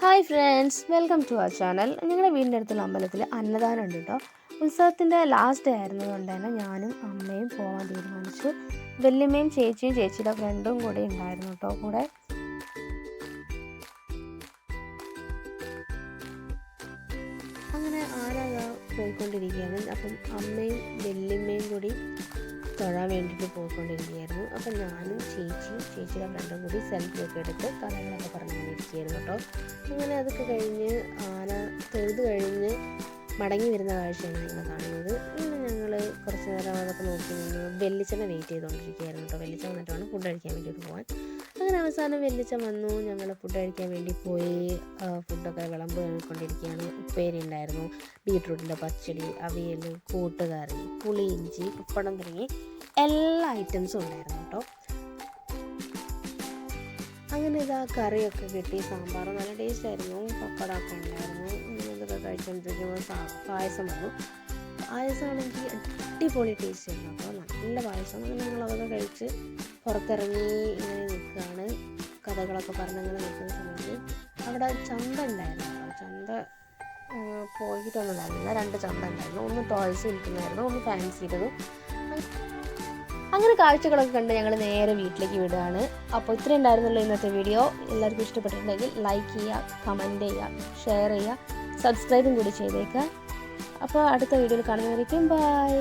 Hi friends, welcome to our channel. ഞങ്ങളുടെ വീടിൻ്റെ അടുത്തുള്ള അമ്പലത്തിൽ അന്നദാനം ഉണ്ട് കേട്ടോ. ഉത്സവത്തിൻ്റെ ലാസ്റ്റ് ഡേ ആയിരുന്നതുകൊണ്ട് തന്നെ ഞാനും അമ്മയും പോകാൻ തീരുമാനിച്ചു. വല്യമ്മയും ചേച്ചിയും ചേച്ചിയുടെ ഫ്രണ്ടും കൂടെ ഉണ്ടായിരുന്നു കേട്ടോ കൂടെ. അങ്ങനെ ആരാ പോയിക്കൊണ്ടിരിക്കുകയാണ്. അപ്പം അമ്മയും വല്യമ്മയും കൂടി തൊഴാൻ വേണ്ടിയിട്ട് പോയിക്കൊണ്ടിരിക്കുകയായിരുന്നു. അപ്പം ഞാനും ചേച്ചിയുടെ ഫ്രണ്ടും കൂടി സെൽഫിയൊക്കെ എടുത്ത് കഥകളൊക്കെ പറഞ്ഞുകൊണ്ടിരിക്കുകയായിരുന്നു കേട്ടോ. അങ്ങനെ അതൊക്കെ കഴിഞ്ഞ് ആന തൊഴുത് കഴിഞ്ഞ് മടങ്ങി വരുന്ന കാഴ്ചയാണ് ഞങ്ങൾ കാണുന്നത്. ഇങ്ങനെ ഞങ്ങൾ കുറച്ച് നേരം അതൊക്കെ നോക്കി നിന്ന് വെല്ലിച്ചനെ വെയിറ്റ് ചെയ്തുകൊണ്ടിരിക്കുകയായിരുന്നു കേട്ടോ. വെല്ലിച്ചൻ വന്നിട്ട് വേണം ഫുഡ് കഴിക്കാൻ വേണ്ടിയിട്ട് പോകാൻ. അങ്ങനെ അവസാനം വെല്ലിച്ചൻ വന്നു. ഞങ്ങൾ ഫുഡ് കഴിക്കാൻ വേണ്ടി പോയി. ഫുഡൊക്കെ വിളമ്പിക്കൊണ്ടിരിക്കുകയാണ്. ഉപ്പേരി ഉണ്ടായിരുന്നു, ബീട്രൂട്ടിൻ്റെ പച്ചടി, അവിയൽ, കൂട്ടുകറി, പുളിയിഞ്ചി, പപ്പടം തുടങ്ങി എല്ലാ ഐറ്റംസും ഉണ്ടായിരുന്നു കേട്ടോ. അങ്ങനെ ഇതാ കറിയൊക്കെ കിട്ടി, സാമ്പാർ നല്ല ടേസ്റ്റ് ആയിരുന്നു, പപ്പടമൊക്കെ ഉണ്ടായിരുന്നു. ഇതൊക്കെ കഴിച്ചുകൊണ്ടിരിക്കുമ്പോൾ പായസം വന്നു. പായസമാണെങ്കിൽ അടിപൊളി ടേസ്റ്റ് ആയിരുന്നു അപ്പോൾ നല്ല പായസം. അങ്ങനെ ഞങ്ങളതൊക്കെ കഴിച്ച് പുറത്തിറങ്ങി ഇങ്ങനെ നിൽക്കുകയാണ്. കഥകളൊക്കെ പറഞ്ഞങ്ങനെ നിൽക്കുന്ന സമയത്ത് അവിടെ ചന്ത ഉണ്ടായിരുന്നു കേട്ടോ. ചന്ത പോയിട്ടൊന്നുണ്ടായിരുന്നില്ല, 2 ചന്ത ഉണ്ടായിരുന്നു. ഒന്ന് ടോയ്സ് വിൽക്കുന്നതായിരുന്നു, ഒന്ന് ഫാൻസിയുടേതും. അങ്ങനെ കാഴ്ചകളൊക്കെ കണ്ട് ഞങ്ങൾ നേരെ വീട്ടിലേക്ക് വിടുകയാണ്. അപ്പോൾ ഇത്രയും ഉണ്ടായിരുന്നല്ലോ ഇന്നത്തെ വീഡിയോ. എല്ലാവർക്കും ഇഷ്ടപ്പെട്ടിട്ടുണ്ടെങ്കിൽ ലൈക്ക് ചെയ്യുക, കമൻറ്റ് ചെയ്യുക, ഷെയർ ചെയ്യുക, സബ്സ്ക്രൈബും കൂടി ചെയ്തേക്കുക. അപ്പോൾ അടുത്ത വീഡിയോയിൽ കാണുന്നവരേക്കും ബൈ.